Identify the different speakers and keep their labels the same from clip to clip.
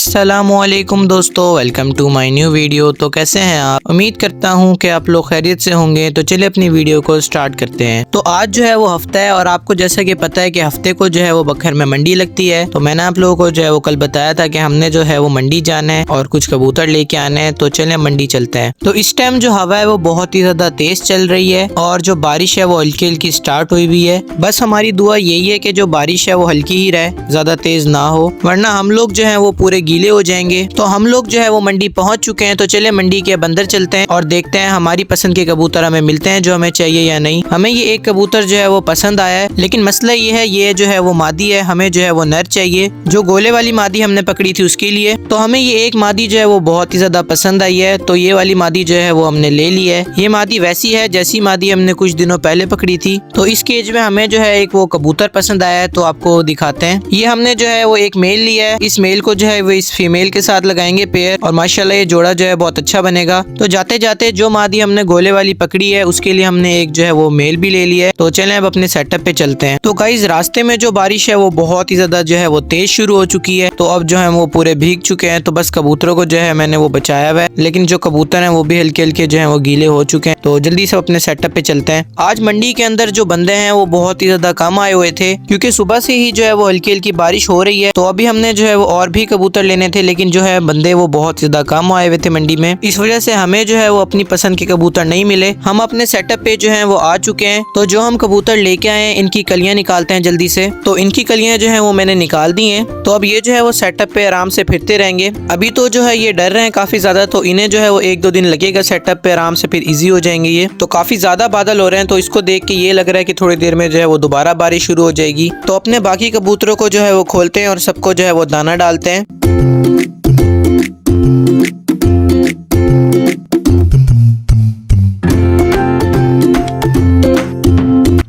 Speaker 1: अस्सलामुअलैकुम दोस्तों, welcome to my new video. तो कैसे हैं आप? उम्मीद करता हूं कि आप लोग खैरियत से होंगे। तो चलिए अपनी वीडियो को स्टार्ट करते हैं। तो आज जो है वो हफ्ता है और आपको जैसा कि पता है कि हफ्ते को जो है वो बखर में मंडी लगती है। तो मैंने आप लोगों को जो है वो कल बताया था कि हमने जो है वो मंडी जाना है और कुछ कबूतर लेके आने हैं। तो चले मंडी चलते हैं। तो इस टाइम जो हवा है वो बहुत ही ज्यादा तेज चल रही है और जो बारिश है वो हल्की हल्की स्टार्ट हुई हुई है। बस हमारी दुआ यही है कि जो बारिश है वो हल्की ही रहे, ज्यादा तेज ना हो, वरना हम लोग जो है वो पूरे गीले हो जाएंगे। तो हम लोग जो है वो मंडी पहुंच चुके हैं। तो चले मंडी के अंदर चलते हैं और देखते हैं हमारी पसंद के कबूतर हमें मिलते हैं जो हमें चाहिए या नहीं। हमें ये एक कबूतर जो है वो पसंद आया है, लेकिन मसला ये है ये जो है वो मादी है, हमें जो है वो नर चाहिए। जो गोले वाली मादी हमने पकड़ी थी उसके लिए तो हमें ये एक मादी जो है वो बहुत ही ज्यादा पसंद आई है। तो ये वाली मादी जो है वो हमने ले ली है। ये मादी वैसी है जैसी मादी हमने कुछ दिनों पहले पकड़ी थी। तो इस केज में हमें जो है एक वो कबूतर पसंद आया है, तो आपको दिखाते हैं। ये हमने जो है वो एक मेल लिया है। इस मेल को जो है वो इस फीमेल के साथ लगाएंगे पेयर और माशाल्लाह ये जोड़ा जो है बहुत अच्छा बनेगा। तो जाते जाते जो मादी हमने गोले वाली पकड़ी है उसके लिए हमने एक जो है वो मेल भी ले लिया है। तो चलें अब अपने सेटअप पे चलते हैं। तो गाइस रास्ते में जो बारिश है वो बहुत ही ज्यादा जो है वो तेज शुरू हो चुकी है। तो अब जो है वो पूरे भीग चुके हैं। तो बस कबूतरों को जो है मैंने वो बचाया हुआ है, लेकिन जो कबूतर हैं वो भी हल्के हल्के जो है वो गीले हो चुके हैं। तो जल्दी से अपने सेटअप पे चलते हैं। आज मंडी के अंदर जो बंदे हैं वो बहुत ही ज्यादा कम आए हुए थे क्योंकि सुबह से ही जो है वो हल्की हल्की बारिश हो रही है। तो अभी हमने जो है वो और भी कबूतर लेने थे, लेकिन जो है बंदे वो बहुत ज्यादा कम आए हुए थे मंडी में। इस वजह से हमें जो है वो अपनी पसंद के कबूतर नहीं मिले। हम अपने सेटअप पे जो है वो आ चुके हैं। तो जो हम कबूतर लेके आए हैं इनकी कलियां निकालते हैं जल्दी से। तो इनकी कलियां जो है वो मैंने निकाल दी हैं। तो अब ये जो है वो सेटअप पे आराम से फिरते रहेंगे। अभी तो जो है ये डर रहे हैं काफी ज्यादा, तो इन्हें जो है वो 1-2 दिन लगेगा सेटअप पे आराम से, फिर इजी हो जाएंगे ये। तो काफी ज्यादा बादल हो रहे हैं, तो इसको देख के ये लग रहा है कि थोड़ी देर में जो है वो दोबारा बारिश शुरू हो जाएगी। तो अपने बाकी कबूतरों को जो है वो खोलते हैं और सबको जो है वो दाना डालते हैं।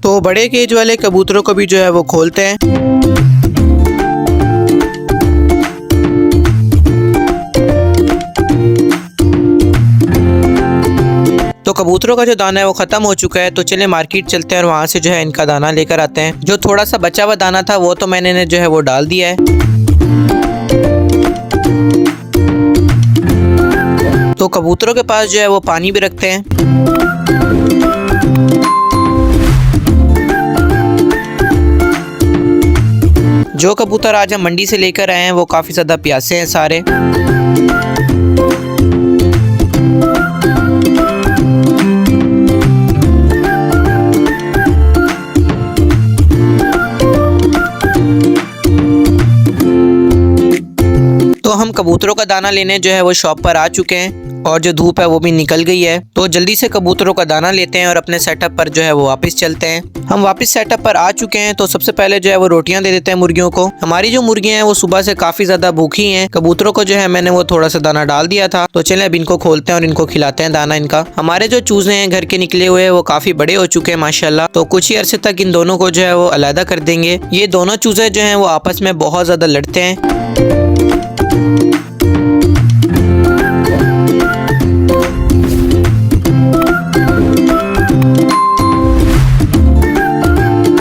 Speaker 1: तो बड़े केज वाले कबूतरों को भी जो है वो खोलते हैं। तो कबूतरों का जो दाना है वो खत्म हो चुका है। तो चले मार्केट चलते हैं और वहां से जो है इनका दाना लेकर आते हैं। जो थोड़ा सा बचा हुआ दाना था वो तो मैंने जो है वो डाल दिया है। तो कबूतरों के पास जो है वो पानी भी रखते हैं। जो कबूतर आज हम मंडी से लेकर आए हैं वो काफी ज्यादा प्यासे हैं सारे। तो हम कबूतरों का दाना लेने जो है वो शॉप पर आ चुके हैं और जो धूप है वो भी निकल गई है। तो जल्दी से कबूतरों का दाना लेते हैं और अपने सेटअप पर जो है वो वापस चलते हैं। हम वापस सेटअप पर आ चुके हैं। तो सबसे पहले जो है वो रोटियां दे देते हैं मुर्गियों को। हमारी जो मुर्गियां हैं वो सुबह से काफी ज्यादा भूखी हैं। कबूतरों को जो है मैंने वो थोड़ा सा दाना डाल दिया था। तो चलें अब इनको खोलते हैं और इनको खिलाते हैं दाना इनका। हमारे जो चूजे हैं घर के निकले हुए वो काफी बड़े हो चुके हैं माशाल्लाह। तो कुछ ही अरसे तक इन दोनों को जो है वो अलग कर देंगे। ये दोनों चूजे जो है वो आपस में बहुत ज्यादा लड़ते हैं।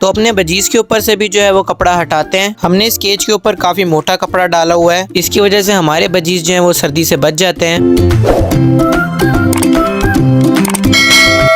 Speaker 1: तो अपने बजीज के ऊपर से भी जो है वो कपड़ा हटाते हैं। हमने इस केज के ऊपर काफी मोटा कपड़ा डाला हुआ है, इसकी वजह से हमारे बजीज जो है वो सर्दी से बच जाते हैं।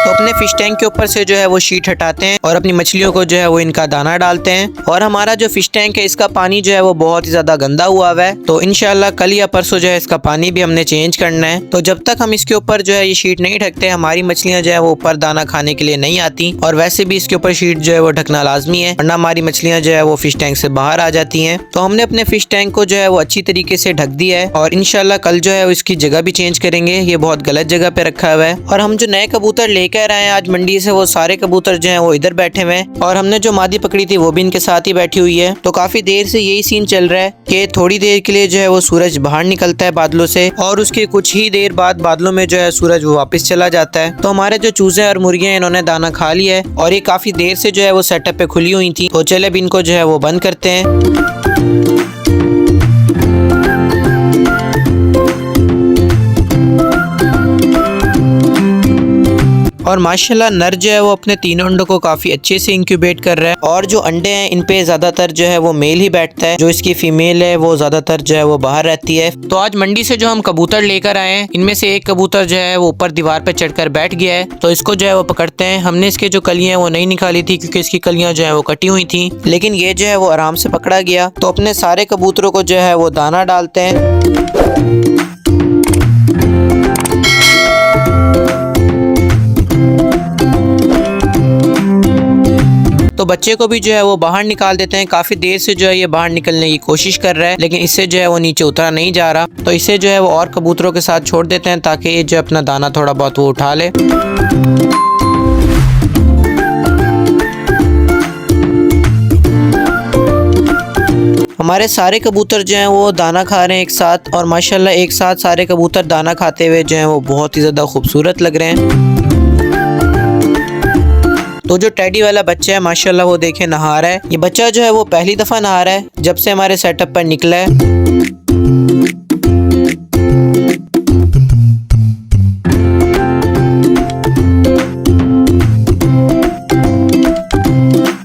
Speaker 1: तो अपने फिश टैंक के ऊपर से जो है वो शीट हटाते हैं और अपनी मछलियों को जो है वो इनका दाना डालते हैं। और हमारा जो फिश टैंक है इसका पानी जो है वो बहुत ही ज्यादा गंदा हुआ है। तो इंशाल्लाह कल या परसों जो है इसका पानी भी हमने चेंज करना है। तो जब तक हम इसके ऊपर जो है ये शीट नहीं ढकते हमारी मछलियां जो है वो ऊपर दाना खाने के लिए नहीं आती। और वैसे भी इसके ऊपर शीट जो है वो ढकना लाजमी है, वरना हमारी मछलियां जो है वो फिश टैंक से बाहर आ जाती हैं। तो हमने अपने फिश टैंक को जो है वो अच्छी तरीके से ढक दिया है और इंशाल्लाह कल जो है इसकी जगह भी चेंज करेंगे। ये बहुत गलत जगह पे रखा हुआ है। और हम जो नए कबूतर लेकर आए हैं आज मंडी से वो सारे कबूतर जो हैं वो इधर बैठे हुए हैं और हमने जो मादी पकड़ी थी वो भी इनके साथ ही बैठी हुई है। तो काफी देर से यही सीन चल रहा है कि थोड़ी देर के लिए जो है वो सूरज बाहर निकलता है बादलों से और उसके कुछ ही देर बाद बादलों में जो है सूरज वो वापस चला जाता है। तो हमारे जो चूजे और मुर्गियां इन्होंने दाना खा लिया है और ये काफी देर से जो है वो सेटअप पे खुली हुई थी। तो चले अब इनको जो है वो बंद करते हैं। और माशाल्लाह नर जो है वो अपने तीनों अंडों को काफी अच्छे से इंक्यूबेट कर रहा है। और जो अंडे हैं इन पे ज्यादातर जो है वो मेल ही बैठता है, जो इसकी फीमेल है वो ज्यादातर जो है वो बाहर रहती है। तो आज मंडी से जो हम कबूतर लेकर आए हैं, इनमें से एक कबूतर जो है वो ऊपर दीवार पे चढ़कर बैठ गया है, तो इसको जो है वो पकड़ते हैं। हमने इसके जो कलियां वो नहीं निकाली थी क्योंकि इसकी कलियां जो है वो कटी हुई थी, लेकिन ये जो है वो आराम से पकड़ा गया। तो अपने सारे कबूतरों को जो है वो दाना डालते हैं। तो बच्चे को भी जो है वो बाहर निकाल देते हैं। काफी देर से जो है ये बाहर निकलने की कोशिश कर रहा है, लेकिन इससे जो है वो नीचे उतरा नहीं जा रहा। तो इसे जो है वो और कबूतरों के साथ छोड़ देते हैं ताकि ये जो अपना दाना थोड़ा बहुत वो उठा ले। हमारे सारे कबूतर जो हैं वो दाना खा रहे हैं एक साथ, और माशाल्लाह एक साथ सारे कबूतर दाना खाते हुए जो हैं वो बहुत ही ज़्यादा खूबसूरत लग रहे हैं। तो जो टेडी वाला बच्चा है माशाल्लाह वो देखे नहा रहा है। ये बच्चा जो है वो पहली दफ़ा नहा रहा है जब से हमारे सेटअप पर निकला है।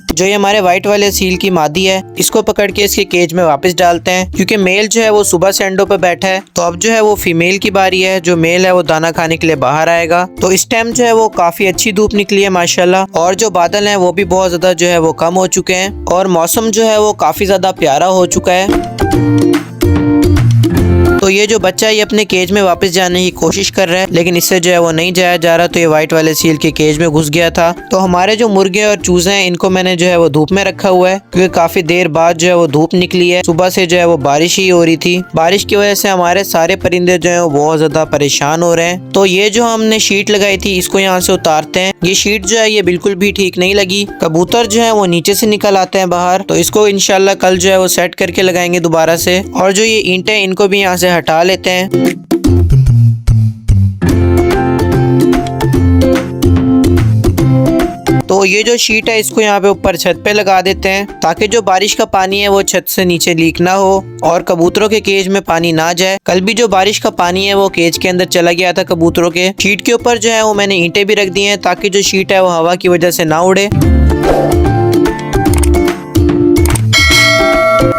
Speaker 1: जो ये हमारे वाइट वाले सील की मादी है, इसको पकड़ के इसके केज में वापस डालते हैं क्योंकि मेल जो है वो सुबह से अंडों पे बैठा है। तो अब जो है वो फीमेल की बारी है। जो मेल है वो दाना खाने के लिए बाहर आएगा। तो इस टाइम जो है वो काफी अच्छी धूप निकली है माशाल्लाह, और जो बादल हैं वो भी बहुत ज्यादा जो है वो कम हो चुके हैं, और मौसम जो है वो काफी ज्यादा प्यारा हो चुका है। तो ये जो बच्चा ये अपने केज में वापस जाने की कोशिश कर रहा है, लेकिन इससे जो है वो नहीं जाया जा रहा। तो ये वाइट वाले सील के केज में घुस गया था। तो हमारे जो मुर्गे और चूजे हैं इनको मैंने जो है वो धूप में रखा हुआ है क्योंकि काफी देर बाद जो है वो धूप निकली है। सुबह से जो है वो बारिश ही हो रही थी। बारिश की वजह से हमारे सारे परिंदे जो है वो बहुत ज्यादा परेशान हो रहे हैं। तो ये जो हमने शीट लगाई थी इसको यहाँ से उतारते हैं। ये शीट जो है ये बिल्कुल भी ठीक नहीं लगी। कबूतर जो है वो नीचे से निकल आते हैं बाहर। तो इसको इंशाल्लाह कल जो है वो सेट करके लगाएंगे दोबारा से। और जो ये ईंटें इनको भी यहाँ से हटा लेते हैं। तो ये जो शीट है इसको यहाँ पे ऊपर छत पे लगा देते हैं ताकि जो बारिश का पानी है वो छत से नीचे लीक ना हो और कबूतरों के केज में पानी ना जाए। कल भी जो बारिश का पानी है वो केज के अंदर चला गया था कबूतरों के। शीट के ऊपर जो है वो मैंने ईंटें भी रख दी हैं ताकि जो शीट है वो हवा की वजह से ना उड़े।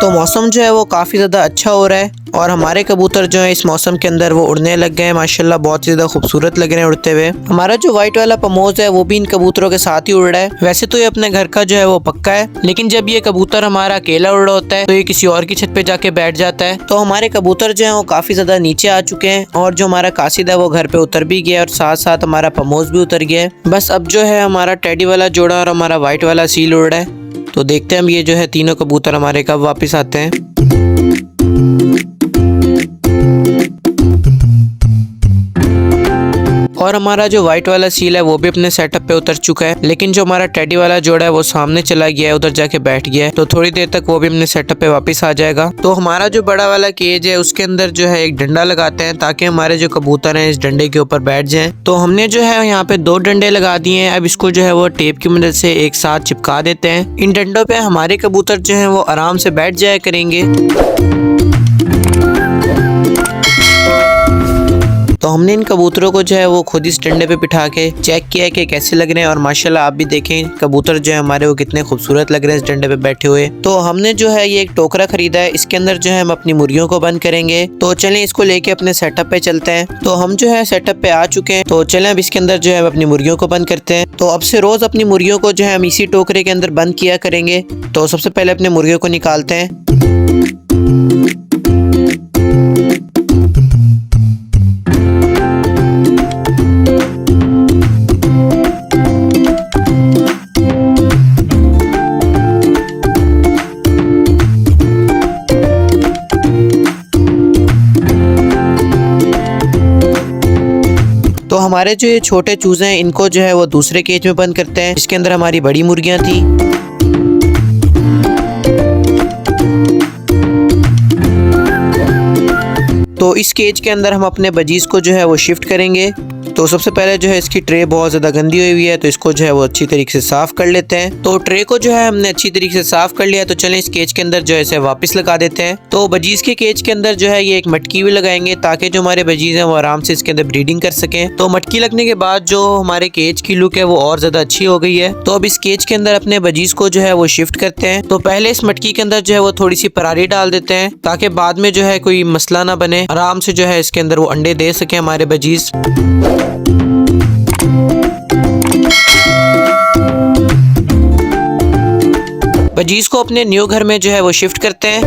Speaker 1: तो मौसम जो है वो काफ़ी ज़्यादा अच्छा हो रहा है और हमारे कबूतर जो है इस मौसम के अंदर वो उड़ने लग गए हैं। माशाल्लाह बहुत ज़्यादा खूबसूरत लग रहे हैं उड़ते हुए। हमारा जो वाइट वाला पमोज है वो भी इन कबूतरों के साथ ही उड़ रहा है। वैसे तो ये अपने घर का जो है वो पक्का है, लेकिन जब ये कबूतर हमारा अकेला उड़ रहा होता है तो ये किसी और की छत पे जाके बैठ जाता है। तो हमारे कबूतर जो है वो काफ़ी ज़्यादा नीचे आ चुके हैं और जो हमारा कासिद है वो घर पे उतर भी गया और साथ साथ हमारा पमोज भी उतर गया है। बस अब जो है हमारा टेडी वाला जोड़ा और हमारा वाइट वाला सील उड़ रहा है। तो देखते हैं हम ये जो है तीनों कबूतर हमारे कब वापस आते हैं। और हमारा जो वाइट वाला सील है वो भी अपने सेटअप पे उतर चुका है, लेकिन जो हमारा टेडी वाला जोड़ा है वो सामने चला गया है, उधर जाके बैठ गया है। तो थोड़ी देर तक वो भी अपने सेटअप पे वापस आ जाएगा। तो हमारा जो बड़ा वाला केज है उसके अंदर जो है एक डंडा लगाते हैं ताकि हमारे जो कबूतर हैं इस डंडे के ऊपर बैठ जाएं। तो हमने जो है यहाँ पे 2 डंडे लगा दिए हैं। अब इसको जो है वो टेप की मदद से एक साथ चिपका देते हैं। इन डंडों पे हमारे कबूतर जो है वो आराम से बैठ जाया करेंगे। तो हमने इन कबूतरों को जो है वो खुद इस डंडे पे बिठा के चेक किया कि कैसे लग रहे हैं और माशाल्लाह आप भी देखें कबूतर जो है हमारे वो कितने खूबसूरत लग रहे हैं इस डंडे पे बैठे हुए। तो हमने जो है ये एक टोकरा खरीदा है, इसके अंदर जो है हम अपनी मुर्गियों को बंद करेंगे। तो चलें इसको लेके अपने सेटअप पे चलते हैं। तो हम जो है सेटअप पे आ चुके हैं। तो चलें अब इसके अंदर जो है हम अपनी मुर्गियों को बंद करते हैं। तो अब से रोज अपनी मुर्गियों को जो है हम इसी टोकरे के अंदर बंद किया करेंगे। तो सबसे पहले अपने मुर्गियों को निकालते हैं। तो हमारे जो ये छोटे चूजे हैं इनको जो है वो दूसरे केज में बंद करते हैं, इसके अंदर हमारी बड़ी मुर्गियां थी। तो इस केज के अंदर हम अपने बजीज को जो है वो शिफ्ट करेंगे। तो सबसे पहले जो है इसकी ट्रे बहुत ज्यादा गंदी हुई है, तो इसको जो है वो अच्छी तरीके से साफ कर लेते हैं। तो ट्रे को जो है हमने अच्छी तरीके से साफ कर लिया, तो चलें इस केज के अंदर जो है इसे वापस लगा देते हैं। तो बजीज के केज के अंदर जो है ये एक मटकी भी लगाएंगे ताकि जो हमारे बजीज हैं वो आराम से इसके अंदर ब्रीडिंग कर सकें। तो मटकी लगने के बाद जो हमारे केज की लुक है वो और ज्यादा अच्छी हो गई है। तो अब इस केज के अंदर अपने बजीज को जो है वो शिफ्ट करते हैं। तो पहले इस मटकी के अंदर जो है वो थोड़ी सी परारी डाल देते हैं ताकि बाद में जो है कोई मसला ना बने, आराम से जो है इसके अंदर वो अंडे दे सके हमारे बजीज। बजीज को अपने न्यू घर में जो है वो शिफ्ट करते हैं।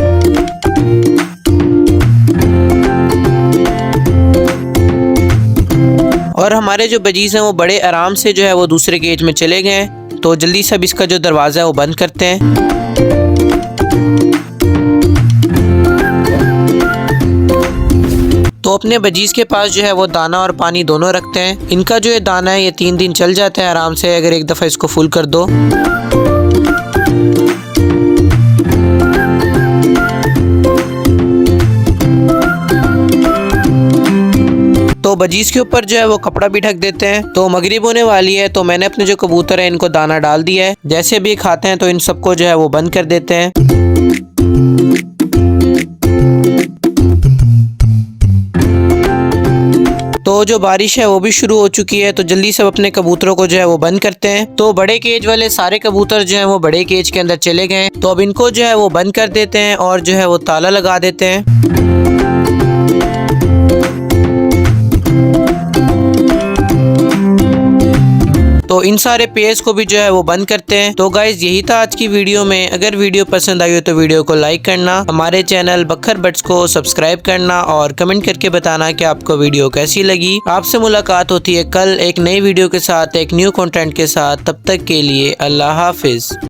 Speaker 1: और हमारे जो बजीज हैं वो बड़े आराम से जो है वो दूसरे केज में चले गए। तो जल्दी से अब इसका जो दरवाजा है वो बंद करते हैं। तो अपने बजीज के पास जो है वो दाना और पानी दोनों रखते हैं। इनका जो ये दाना है ये 3 दिन चल जाता है आराम से, अगर एक दफा इसको फुल कर दो। तो बजीज के ऊपर जो है वो कपड़ा भी ढक देते हैं। तो मगरिब होने वाली है, तो मैंने अपने जो कबूतर है इनको दाना डाल दिया है। जैसे भी खाते हैं तो इन सबको जो है वो बंद कर देते हैं। तो जो बारिश है वो भी शुरू हो चुकी है, तो जल्दी से अपने कबूतरों को जो है वो बंद करते हैं। तो बड़े केज वाले सारे कबूतर जो हैं वो बड़े केज के अंदर चले गए। तो अब इनको जो है वो बंद कर देते हैं और जो है वो ताला लगा देते हैं। तो इन सारे पेज को भी जो है वो बंद करते हैं। तो गाइज यही था आज की वीडियो में। अगर वीडियो पसंद आई हो तो वीडियो को लाइक करना, हमारे चैनल बखर बर्ड्स को सब्सक्राइब करना और कमेंट करके बताना कि आपको वीडियो कैसी लगी। आपसे मुलाकात होती है कल एक नई वीडियो के साथ, एक न्यू कंटेंट के साथ। तब तक के लिए अल्लाह हाफिज।